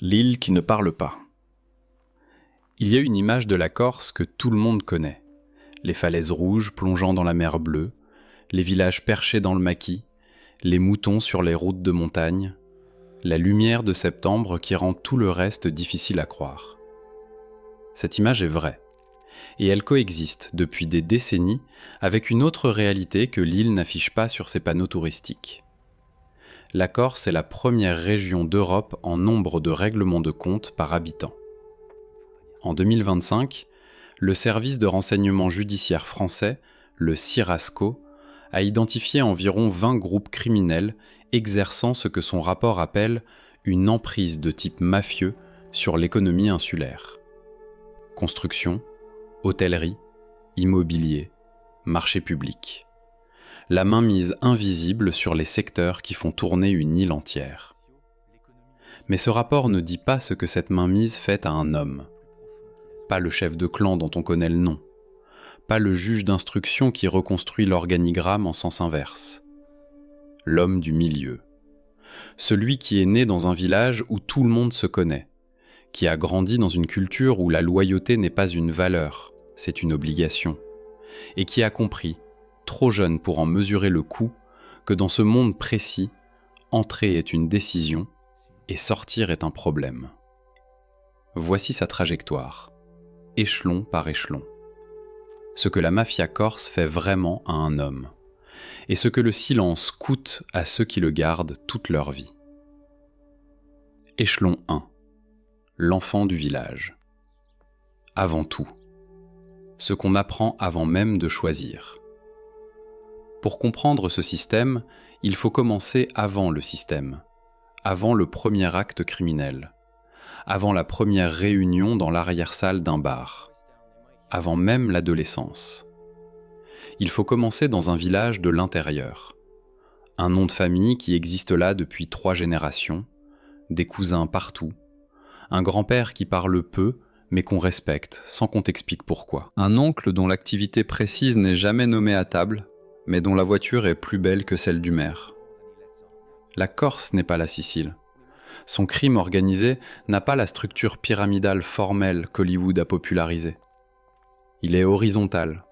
L'île qui ne parle pas. Il y a une image de la Corse que tout le monde connaît. Les falaises rouges plongeant dans la mer bleue, les villages perchés dans le maquis, les moutons sur les routes de montagne, la lumière de septembre qui rend tout le reste difficile à croire. Cette image est vraie, et elle coexiste depuis des décennies avec une autre réalité que l'île n'affiche pas sur ses panneaux touristiques. La Corse est la première région d'Europe en nombre de règlements de compte par habitant. En 2025, le service de renseignement judiciaire français, le CIRASCO, a identifié environ 20 groupes criminels exerçant ce que son rapport appelle une emprise de type mafieux sur l'économie insulaire. Construction, hôtellerie, immobilier, marché public. La mainmise invisible sur les secteurs qui font tourner une île entière. Mais ce rapport ne dit pas ce que cette mainmise fait à un homme. Pas le chef de clan dont on connaît le nom. Pas le juge d'instruction qui reconstruit l'organigramme en sens inverse. L'homme du milieu. Celui qui est né dans un village où tout le monde se connaît, qui a grandi dans une culture où la loyauté n'est pas une valeur, c'est une obligation, et qui a compris, trop jeune pour en mesurer le coût, que dans ce monde précis, entrer est une décision et sortir est un problème. Voici sa trajectoire, échelon par échelon. Ce que la mafia corse fait vraiment à un homme, et ce que le silence coûte à ceux qui le gardent toute leur vie. Échelon 1. L'enfant du village. Avant tout. Ce qu'on apprend avant même de choisir. Pour comprendre ce système, il faut commencer avant le système, avant le premier acte criminel, avant la première réunion dans l'arrière-salle d'un bar, avant même l'adolescence. Il faut commencer dans un village de l'intérieur, un nom de famille qui existe là depuis 3 générations, des cousins partout, un grand-père qui parle peu mais qu'on respecte sans qu'on t'explique pourquoi. Un oncle dont l'activité précise n'est jamais nommée à table, mais dont la voiture est plus belle que celle du maire. La Corse n'est pas la Sicile. Son crime organisé n'a pas la structure pyramidale formelle qu'Hollywood a popularisée. Il est horizontal,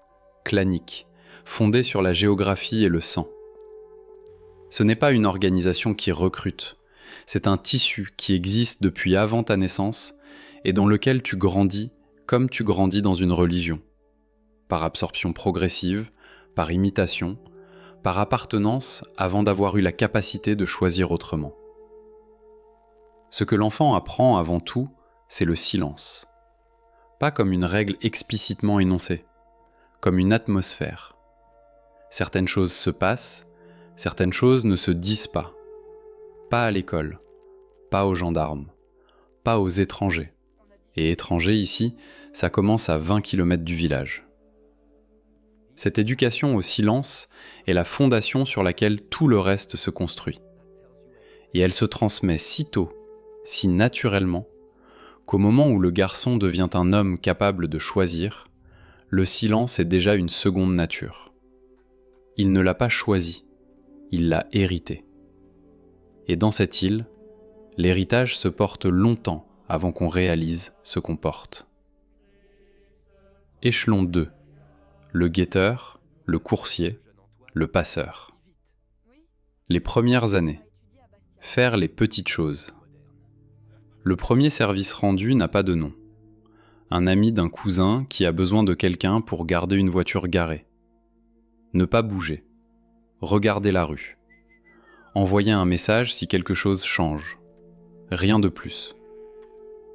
clanique, fondé sur la géographie et le sang. Ce n'est pas une organisation qui recrute, c'est un tissu qui existe depuis avant ta naissance et dans lequel tu grandis comme tu grandis dans une religion, par absorption progressive, par imitation, par appartenance avant d'avoir eu la capacité de choisir autrement. Ce que l'enfant apprend avant tout, c'est le silence. Pas comme une règle explicitement énoncée, comme une atmosphère. Certaines choses se passent, certaines choses ne se disent pas. Pas à l'école, pas aux gendarmes, pas aux étrangers. Et étrangers ici, ça commence à 20 km du village. Cette éducation au silence est la fondation sur laquelle tout le reste se construit. Et elle se transmet si tôt, si naturellement, qu'au moment où le garçon devient un homme capable de choisir, le silence est déjà une seconde nature. Il ne l'a pas choisi, il l'a hérité. Et dans cette île, l'héritage se porte longtemps avant qu'on réalise ce qu'on porte. Échelon 2. Le guetteur, le coursier, le passeur. Les premières années. Faire les petites choses. Le premier service rendu n'a pas de nom. Un ami d'un cousin qui a besoin de quelqu'un pour garder une voiture garée. Ne pas bouger. Regarder la rue. Envoyer un message si quelque chose change. Rien de plus.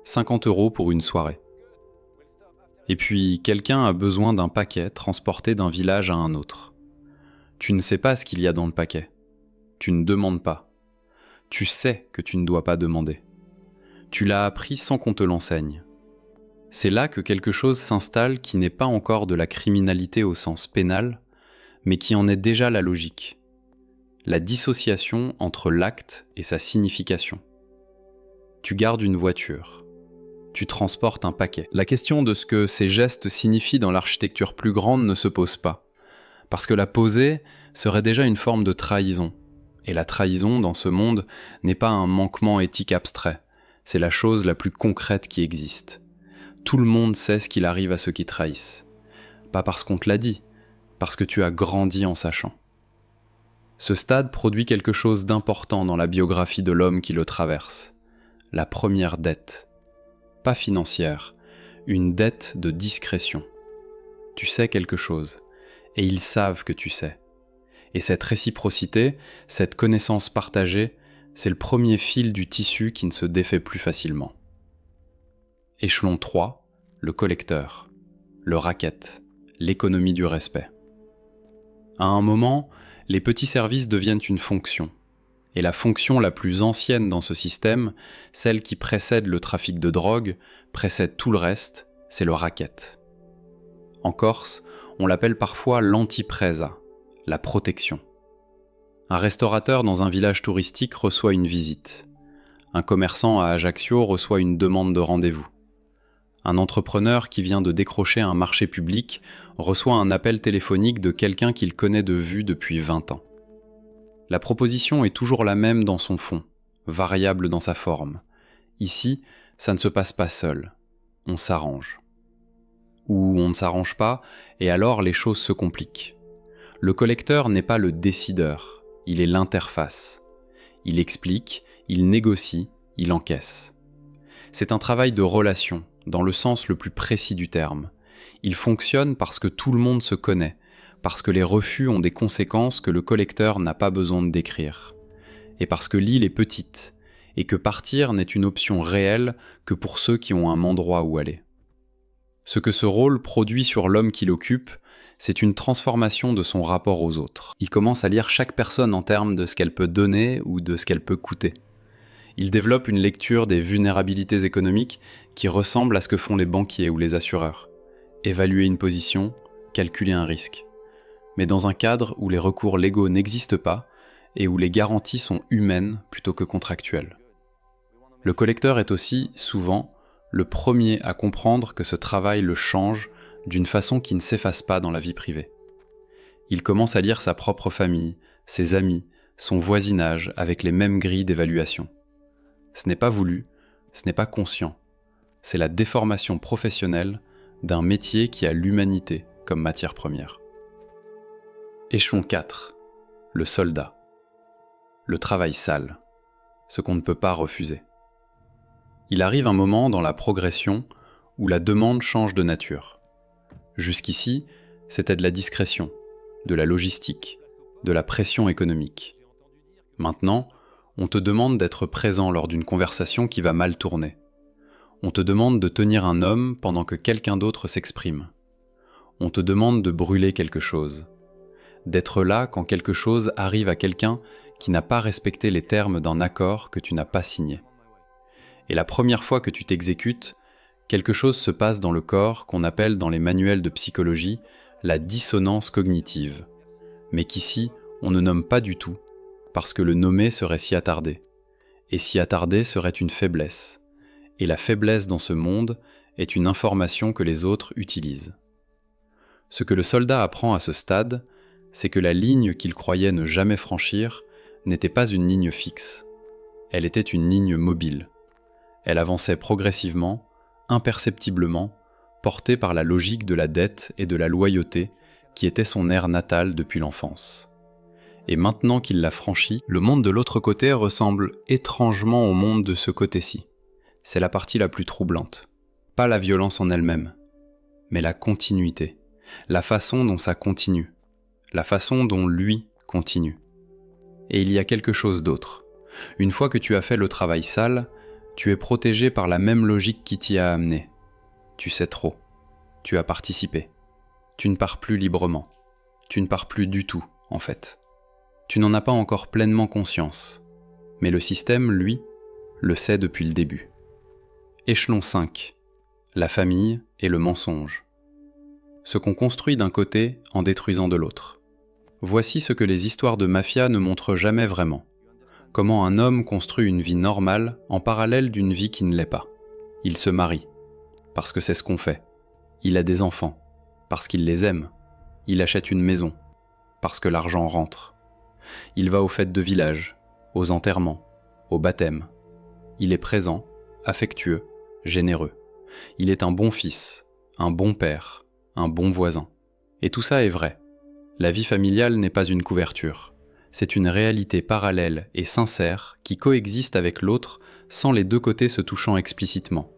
50 € pour une soirée. Et puis, quelqu'un a besoin d'un paquet transporté d'un village à un autre. Tu ne sais pas ce qu'il y a dans le paquet. Tu ne demandes pas. Tu sais que tu ne dois pas demander. Tu l'as appris sans qu'on te l'enseigne. C'est là que quelque chose s'installe qui n'est pas encore de la criminalité au sens pénal, mais qui en est déjà la logique. La dissociation entre l'acte et sa signification. Tu gardes une voiture. Tu transportes un paquet. La question de ce que ces gestes signifient dans l'architecture plus grande ne se pose pas, parce que la poser serait déjà une forme de trahison, et la trahison dans ce monde n'est pas un manquement éthique abstrait, c'est la chose la plus concrète qui existe. Tout le monde sait ce qu'il arrive à ceux qui trahissent. Pas parce qu'on te l'a dit, parce que tu as grandi en sachant. Ce stade produit quelque chose d'important dans la biographie de l'homme qui le traverse. La première dette. Pas financière, une dette de discrétion. Tu sais quelque chose, et ils savent que tu sais. Et cette réciprocité, cette connaissance partagée, c'est le premier fil du tissu qui ne se défait plus facilement. Échelon 3, le collecteur, le racket, l'économie du respect. À un moment, les petits services deviennent une fonction. Et la fonction la plus ancienne dans ce système, celle qui précède le trafic de drogue, précède tout le reste, c'est le racket. En Corse, on l'appelle parfois l'antipresa, la protection. Un restaurateur dans un village touristique reçoit une visite. Un commerçant à Ajaccio reçoit une demande de rendez-vous. Un entrepreneur qui vient de décrocher un marché public reçoit un appel téléphonique de quelqu'un qu'il connaît de vue depuis 20 ans. La proposition est toujours la même dans son fond, variable dans sa forme. Ici, ça ne se passe pas seul. On s'arrange. Ou on ne s'arrange pas, et alors les choses se compliquent. Le collecteur n'est pas le décideur, il est l'interface. Il explique, il négocie, il encaisse. C'est un travail de relation, dans le sens le plus précis du terme. Il fonctionne parce que tout le monde se connaît, parce que les refus ont des conséquences que le collecteur n'a pas besoin de décrire, et parce que l'île est petite, et que partir n'est une option réelle que pour ceux qui ont un endroit où aller. Ce que ce rôle produit sur l'homme qui l'occupe, c'est une transformation de son rapport aux autres. Il commence à lire chaque personne en termes de ce qu'elle peut donner ou de ce qu'elle peut coûter. Il développe une lecture des vulnérabilités économiques qui ressemble à ce que font les banquiers ou les assureurs. Évaluer une position, calculer un risque. Mais dans un cadre où les recours légaux n'existent pas et où les garanties sont humaines plutôt que contractuelles. Le collecteur est aussi, souvent, le premier à comprendre que ce travail le change d'une façon qui ne s'efface pas dans la vie privée. Il commence à lire sa propre famille, ses amis, son voisinage avec les mêmes grilles d'évaluation. Ce n'est pas voulu, ce n'est pas conscient. C'est la déformation professionnelle d'un métier qui a l'humanité comme matière première. Échelon 4. Le soldat. Le travail sale. Ce qu'on ne peut pas refuser. Il arrive un moment dans la progression où la demande change de nature. Jusqu'ici, c'était de la discrétion, de la logistique, de la pression économique. Maintenant, on te demande d'être présent lors d'une conversation qui va mal tourner. On te demande de tenir un homme pendant que quelqu'un d'autre s'exprime. On te demande de brûler quelque chose. D'être là quand quelque chose arrive à quelqu'un qui n'a pas respecté les termes d'un accord que tu n'as pas signé. Et la première fois que tu t'exécutes, quelque chose se passe dans le corps qu'on appelle dans les manuels de psychologie la dissonance cognitive, mais qu'ici on ne nomme pas du tout, parce que le nommer serait s'y attarder, et s'y attarder serait une faiblesse, et la faiblesse dans ce monde est une information que les autres utilisent. Ce que le soldat apprend à ce stade, c'est que la ligne qu'il croyait ne jamais franchir n'était pas une ligne fixe, elle était une ligne mobile. Elle avançait progressivement, imperceptiblement, portée par la logique de la dette et de la loyauté qui était son air natal depuis l'enfance. Et maintenant qu'il l'a franchi, le monde de l'autre côté ressemble étrangement au monde de ce côté-ci. C'est la partie la plus troublante. Pas la violence en elle-même, mais la continuité, la façon dont ça continue, la façon dont lui continue. Et il y a quelque chose d'autre. Une fois que tu as fait le travail sale, tu es protégé par la même logique qui t'y a amené. Tu sais trop. Tu as participé. Tu ne pars plus librement. Tu ne pars plus du tout, en fait. Tu n'en as pas encore pleinement conscience. Mais le système, lui, le sait depuis le début. Échelon 5. La famille et le mensonge. Ce qu'on construit d'un côté en détruisant de l'autre. Voici ce que les histoires de mafia ne montrent jamais vraiment. Comment un homme construit une vie normale en parallèle d'une vie qui ne l'est pas. Il se marie, parce que c'est ce qu'on fait. Il a des enfants, parce qu'il les aime. Il achète une maison, parce que l'argent rentre. Il va aux fêtes de village, aux enterrements, aux baptêmes. Il est présent, affectueux, généreux. Il est un bon fils, un bon père, un bon voisin. Et tout ça est vrai. La vie familiale n'est pas une couverture. C'est une réalité parallèle et sincère qui coexiste avec l'autre sans les deux côtés se touchant explicitement,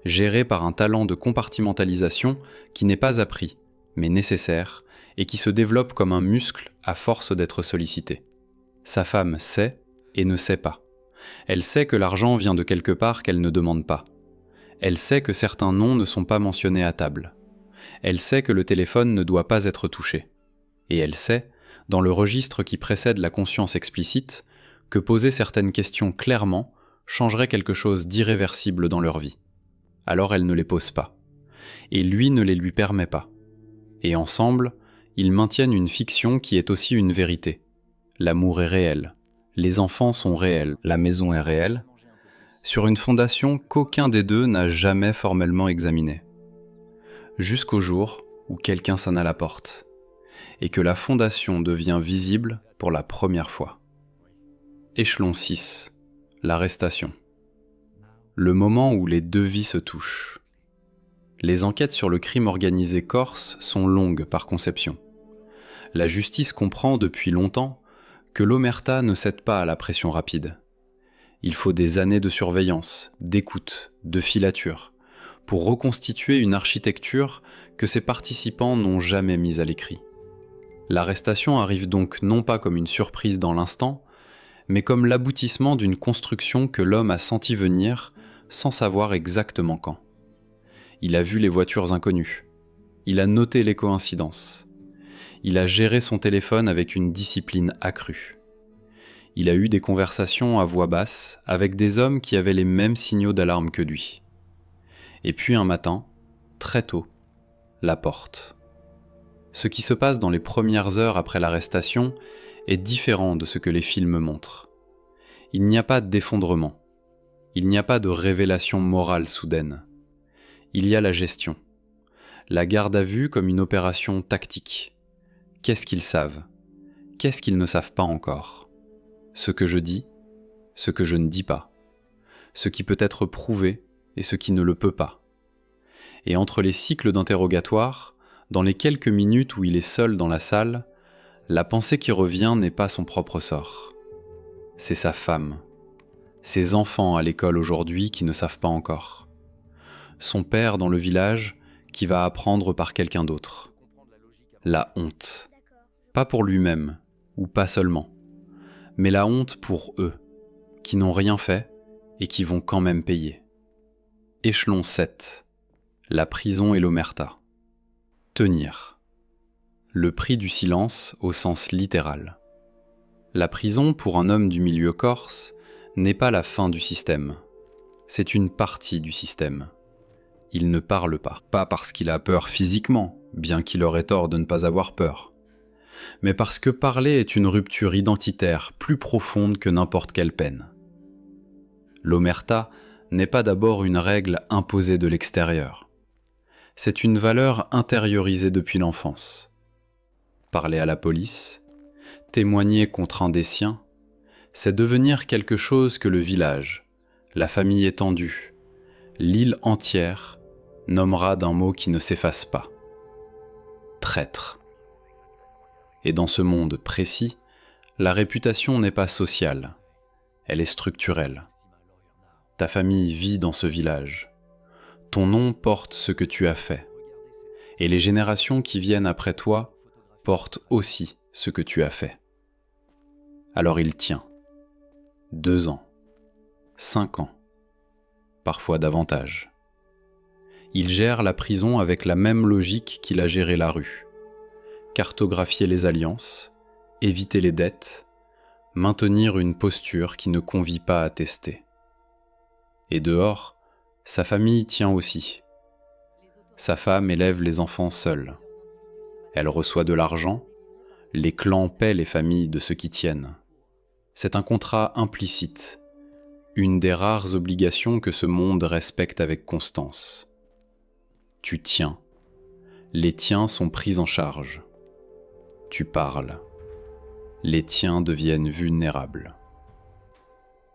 gérée par un talent de compartimentalisation qui n'est pas appris, mais nécessaire, et qui se développe comme un muscle à force d'être sollicité. Sa femme sait et ne sait pas. Elle sait que l'argent vient de quelque part qu'elle ne demande pas. Elle sait que certains noms ne sont pas mentionnés à table. Elle sait que le téléphone ne doit pas être touché. Et elle sait, dans le registre qui précède la conscience explicite, que poser certaines questions clairement changerait quelque chose d'irréversible dans leur vie. Alors elle ne les pose pas. Et lui ne les lui permet pas. Et ensemble, ils maintiennent une fiction qui est aussi une vérité. L'amour est réel. Les enfants sont réels. La maison est réelle. Sur une fondation qu'aucun des deux n'a jamais formellement examinée. Jusqu'au jour où quelqu'un sonne à la porte. Et que la fondation devient visible pour la première fois. Échelon 6. L'arrestation. Le moment où les deux vies se touchent. Les enquêtes sur le crime organisé corse sont longues par conception. La justice comprend depuis longtemps que l'omerta ne cède pas à la pression rapide. Il faut des années de surveillance, d'écoute, de filature, pour reconstituer une architecture que ses participants n'ont jamais mise à l'écrit. L'arrestation arrive donc non pas comme une surprise dans l'instant, mais comme l'aboutissement d'une construction que l'homme a senti venir sans savoir exactement quand. Il a vu les voitures inconnues. Il a noté les coïncidences. Il a géré son téléphone avec une discipline accrue. Il a eu des conversations à voix basse avec des hommes qui avaient les mêmes signaux d'alarme que lui. Et puis un matin, très tôt, la porte. Ce qui se passe dans les premières heures après l'arrestation est différent de ce que les films montrent. Il n'y a pas d'effondrement. Il n'y a pas de révélation morale soudaine. Il y a la gestion. La garde à vue comme une opération tactique. Qu'est-ce qu'ils savent? Qu'est-ce qu'ils ne savent pas encore? Ce que je dis, ce que je ne dis pas. Ce qui peut être prouvé et ce qui ne le peut pas. Et entre les cycles d'interrogatoire, dans les quelques minutes où il est seul dans la salle, la pensée qui revient n'est pas son propre sort. C'est sa femme. Ses enfants à l'école aujourd'hui qui ne savent pas encore. Son père dans le village qui va apprendre par quelqu'un d'autre. La honte. Pas pour lui-même, ou pas seulement, mais la honte pour eux, qui n'ont rien fait et qui vont quand même payer. Échelon 7. La prison et l'omerta. Tenir. Le prix du silence au sens littéral. La prison, pour un homme du milieu corse, n'est pas la fin du système. C'est une partie du système. Il ne parle pas. Pas parce qu'il a peur physiquement, bien qu'il aurait tort de ne pas avoir peur. Mais parce que parler est une rupture identitaire plus profonde que n'importe quelle peine. L'omerta n'est pas d'abord une règle imposée de l'extérieur. C'est une valeur intériorisée depuis l'enfance. Parler à la police, témoigner contre un des siens, c'est devenir quelque chose que le village, la famille étendue, l'île entière nommera d'un mot qui ne s'efface pas. Traître. Et dans ce monde précis, la réputation n'est pas sociale, elle est structurelle. Ta famille vit dans ce village. Ton nom porte ce que tu as fait. Et les générations qui viennent après toi portent aussi ce que tu as fait. Alors il tient. 2 ans, 5 ans, parfois davantage. Il gère la prison avec la même logique qu'il a géré la rue. Cartographier les alliances, éviter les dettes, maintenir une posture qui ne convie pas à tester. Et dehors, sa famille tient aussi. Sa femme élève les enfants seuls. Elle reçoit de l'argent, les clans paient les familles de ceux qui tiennent. C'est un contrat implicite, une des rares obligations que ce monde respecte avec constance. Tu tiens. Les tiens sont pris en charge. Tu parles. Les tiens deviennent vulnérables.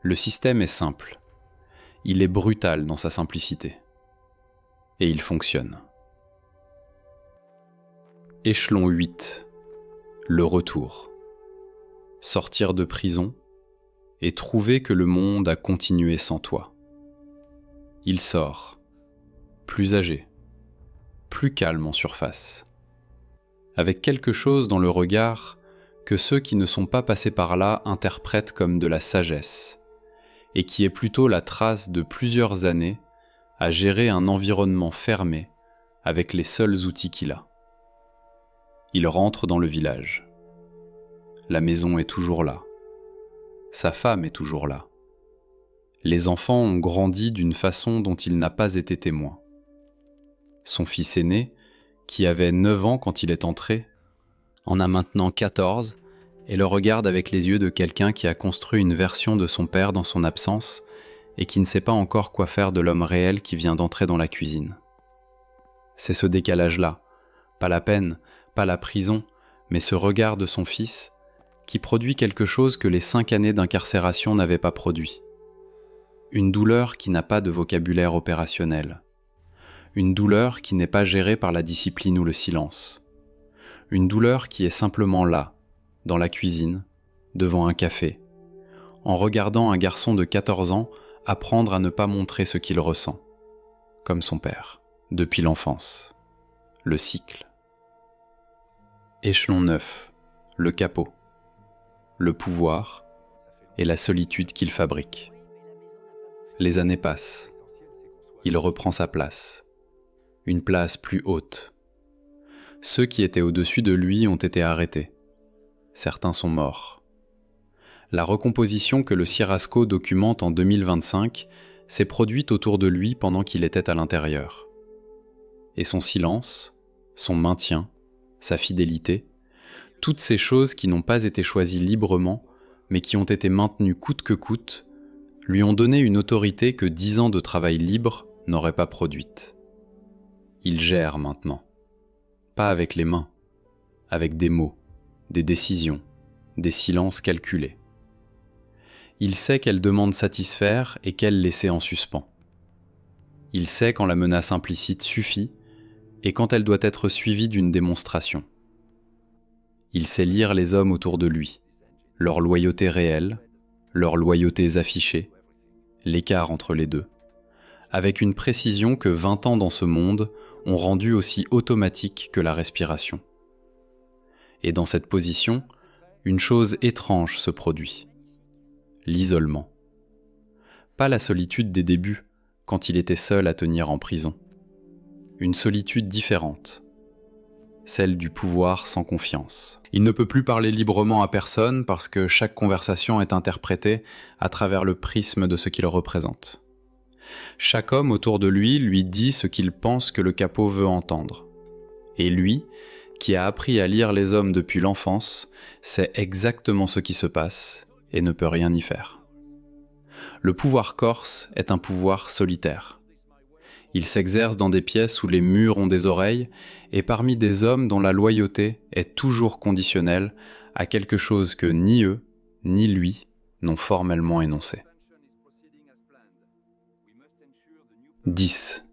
Le système est simple. Il est brutal dans sa simplicité. Et il fonctionne. Échelon 8. Le retour. Sortir de prison et trouver que le monde a continué sans toi. Il sort, plus âgé, plus calme en surface, avec quelque chose dans le regard que ceux qui ne sont pas passés par là interprètent comme de la sagesse, et qui est plutôt la trace de plusieurs années à gérer un environnement fermé avec les seuls outils qu'il a. Il rentre dans le village. La maison est toujours là. Sa femme est toujours là. Les enfants ont grandi d'une façon dont il n'a pas été témoin. Son fils aîné, qui avait 9 ans quand il est entré, en a maintenant 14 et le regarde avec les yeux de quelqu'un qui a construit une version de son père dans son absence et qui ne sait pas encore quoi faire de l'homme réel qui vient d'entrer dans la cuisine. C'est ce décalage-là, pas la peine, pas la prison, mais ce regard de son fils qui produit quelque chose que les 5 années d'incarcération n'avaient pas produit. Une douleur qui n'a pas de vocabulaire opérationnel. Une douleur qui n'est pas gérée par la discipline ou le silence. Une douleur qui est simplement là, dans la cuisine, devant un café, en regardant un garçon de 14 ans apprendre à ne pas montrer ce qu'il ressent, comme son père, depuis l'enfance. Le cycle. Échelon 9. Le capot. Le pouvoir et la solitude qu'il fabrique. Les années passent. Il reprend sa place. Une place plus haute. Ceux qui étaient au-dessus de lui ont été arrêtés. Certains sont morts. La recomposition que le Sierrasco documente en 2025 s'est produite autour de lui pendant qu'il était à l'intérieur. Et son silence, son maintien, sa fidélité, toutes ces choses qui n'ont pas été choisies librement, mais qui ont été maintenues coûte que coûte, lui ont donné une autorité que 10 ans de travail libre n'auraient pas produite. Il gère maintenant. Pas avec les mains, avec des mots, des décisions, des silences calculés. Il sait quelle demande satisfaire et quelle laisser en suspens. Il sait quand la menace implicite suffit et quand elle doit être suivie d'une démonstration. Il sait lire les hommes autour de lui, leur loyauté réelle, leurs loyautés affichées, l'écart entre les deux, avec une précision que 20 ans dans ce monde ont rendue aussi automatique que la respiration. Et dans cette position, une chose étrange se produit. L'isolement. Pas la solitude des débuts, quand il était seul à tenir en prison. Une solitude différente. Celle du pouvoir sans confiance. Il ne peut plus parler librement à personne parce que chaque conversation est interprétée à travers le prisme de ce qu'il représente. Chaque homme autour de lui dit ce qu'il pense que le capot veut entendre. Et lui, qui a appris à lire les hommes depuis l'enfance, sait exactement ce qui se passe et ne peut rien y faire. Le pouvoir corse est un pouvoir solitaire. Il s'exerce dans des pièces où les murs ont des oreilles et parmi des hommes dont la loyauté est toujours conditionnelle à quelque chose que ni eux, ni lui n'ont formellement énoncé. 10.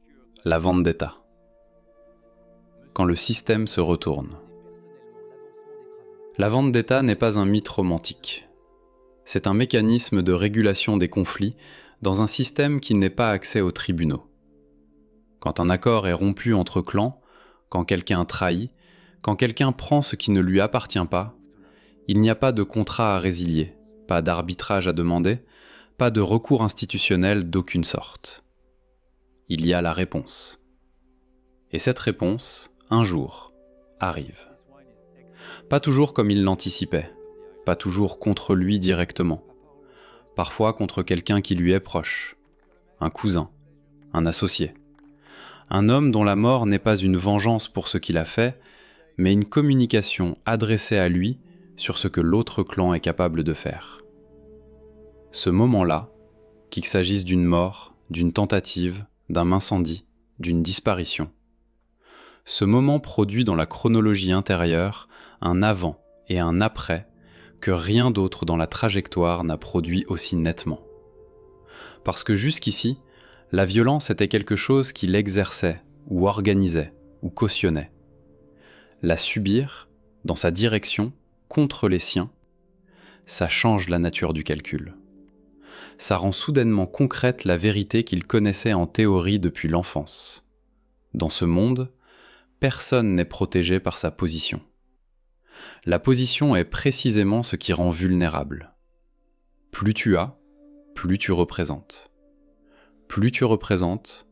La vendetta. Quand le système se retourne. La vendetta n'est pas un mythe romantique. C'est un mécanisme de régulation des conflits dans un système qui n'est pas accès aux tribunaux. Quand un accord est rompu entre clans, quand quelqu'un trahit, quand quelqu'un prend ce qui ne lui appartient pas, il n'y a pas de contrat à résilier, pas d'arbitrage à demander, pas de recours institutionnel d'aucune sorte. Il y a la réponse. Et cette réponse, un jour, arrive. Pas toujours comme il l'anticipait, pas toujours contre lui directement, parfois contre quelqu'un qui lui est proche, un cousin, un associé. Un homme dont la mort n'est pas une vengeance pour ce qu'il a fait, mais une communication adressée à lui sur ce que l'autre clan est capable de faire. Ce moment-là, qu'il s'agisse d'une mort, d'une tentative, d'un incendie, d'une disparition, ce moment produit dans la chronologie intérieure un avant et un après que rien d'autre dans la trajectoire n'a produit aussi nettement. Parce que jusqu'ici, la violence était quelque chose qu'il exerçait, ou organisait, ou cautionnait. La subir, dans sa direction, contre les siens, ça change la nature du calcul. Ça rend soudainement concrète la vérité qu'il connaissait en théorie depuis l'enfance. Dans ce monde, personne n'est protégé par sa position. La position est précisément ce qui rend vulnérable. Plus tu as, plus tu représentes. Plus tu représentes,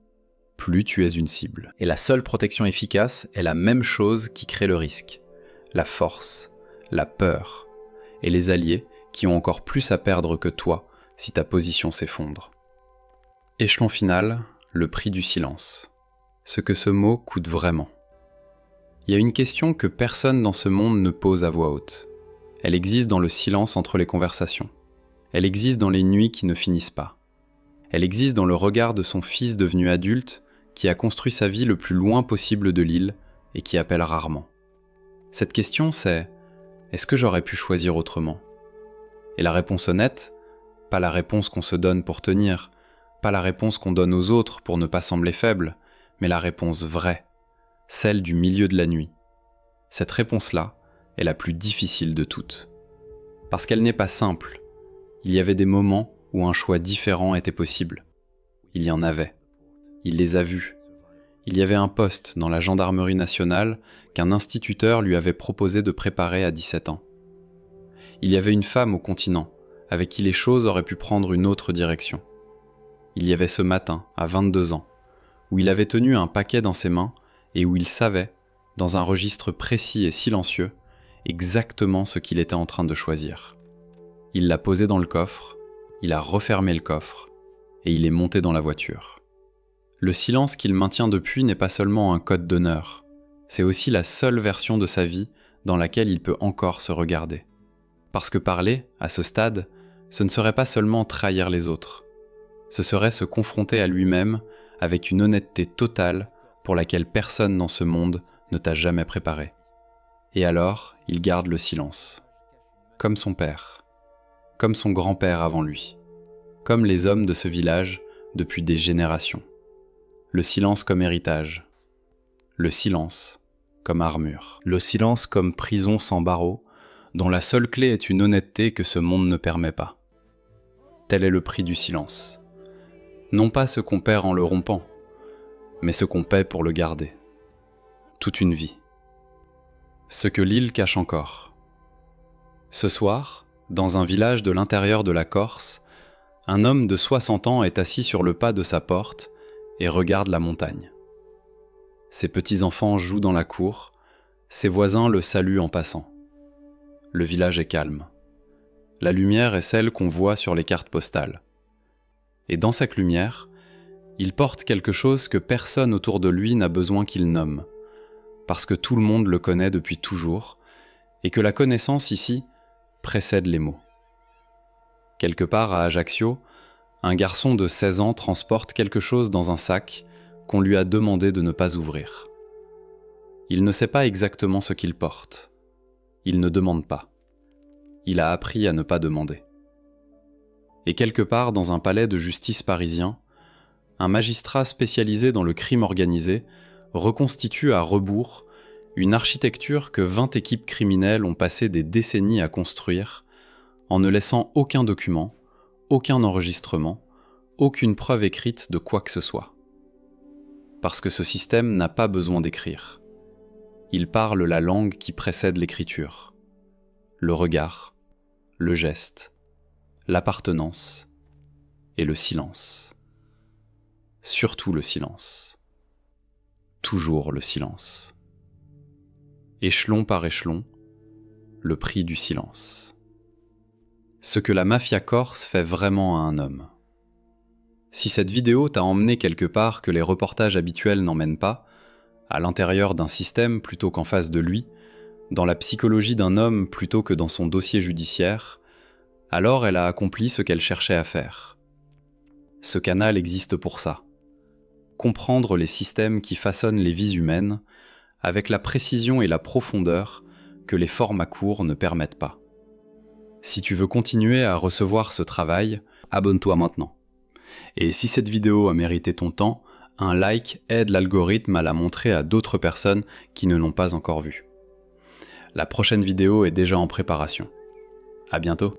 plus tu es une cible. Et la seule protection efficace est la même chose qui crée le risque. La force, la peur, et les alliés qui ont encore plus à perdre que toi si ta position s'effondre. Échelon final, le prix du silence. Ce que ce mot coûte vraiment. Il y a une question que personne dans ce monde ne pose à voix haute. Elle existe dans le silence entre les conversations. Elle existe dans les nuits qui ne finissent pas. Elle existe dans le regard de son fils devenu adulte qui a construit sa vie le plus loin possible de l'île et qui appelle rarement. Cette question c'est « Est-ce que j'aurais pu choisir autrement ?» Et la réponse honnête, pas la réponse qu'on se donne pour tenir, pas la réponse qu'on donne aux autres pour ne pas sembler faible, mais la réponse vraie, celle du milieu de la nuit. Cette réponse-là est la plus difficile de toutes. Parce qu'elle n'est pas simple. Il y avait des moments où un choix différent était possible. Il y en avait. Il les a vus. Il y avait un poste dans la gendarmerie nationale qu'un instituteur lui avait proposé de préparer à 17 ans. Il y avait une femme au continent, avec qui les choses auraient pu prendre une autre direction. Il y avait ce matin, à 22 ans, où il avait tenu un paquet dans ses mains et où il savait, dans un registre précis et silencieux, exactement ce qu'il était en train de choisir. Il l'a posé dans le coffre, il a refermé le coffre, et il est monté dans la voiture. Le silence qu'il maintient depuis n'est pas seulement un code d'honneur, c'est aussi la seule version de sa vie dans laquelle il peut encore se regarder. Parce que parler, à ce stade, ce ne serait pas seulement trahir les autres. Ce serait se confronter à lui-même avec une honnêteté totale pour laquelle personne dans ce monde ne t'a jamais préparé. Et alors, il garde le silence. Comme son père. Comme son grand-père avant lui. Comme les hommes de ce village depuis des générations. Le silence comme héritage. Le silence comme armure. Le silence comme prison sans barreaux, dont la seule clé est une honnêteté que ce monde ne permet pas. Tel est le prix du silence. Non pas ce qu'on perd en le rompant, mais ce qu'on paie pour le garder. Toute une vie. Ce que l'île cache encore. Ce soir, dans un village de l'intérieur de la Corse, un homme de 60 ans est assis sur le pas de sa porte et regarde la montagne. Ses petits-enfants jouent dans la cour, ses voisins le saluent en passant. Le village est calme. La lumière est celle qu'on voit sur les cartes postales. Et dans cette lumière, il porte quelque chose que personne autour de lui n'a besoin qu'il nomme, parce que tout le monde le connaît depuis toujours, et que la connaissance ici précède les mots. Quelque part à Ajaccio, un garçon de 16 ans transporte quelque chose dans un sac qu'on lui a demandé de ne pas ouvrir. Il ne sait pas exactement ce qu'il porte. Il ne demande pas. Il a appris à ne pas demander. Et quelque part dans un palais de justice parisien, un magistrat spécialisé dans le crime organisé reconstitue à rebours une architecture que 20 équipes criminelles ont passé des décennies à construire, en ne laissant aucun document, aucun enregistrement, aucune preuve écrite de quoi que ce soit. Parce que ce système n'a pas besoin d'écrire. Il parle la langue qui précède l'écriture. Le regard, le geste, l'appartenance et le silence. Surtout le silence. Toujours le silence. Échelon par échelon, le prix du silence. Ce que la mafia corse fait vraiment à un homme. Si cette vidéo t'a emmené quelque part que les reportages habituels n'emmènent pas, à l'intérieur d'un système plutôt qu'en face de lui, dans la psychologie d'un homme plutôt que dans son dossier judiciaire, alors elle a accompli ce qu'elle cherchait à faire. Ce canal existe pour ça. Comprendre les systèmes qui façonnent les vies humaines avec la précision et la profondeur que les formats courts ne permettent pas. Si tu veux continuer à recevoir ce travail, abonne-toi maintenant. Et si cette vidéo a mérité ton temps, un like aide l'algorithme à la montrer à d'autres personnes qui ne l'ont pas encore vue. La prochaine vidéo est déjà en préparation. À bientôt.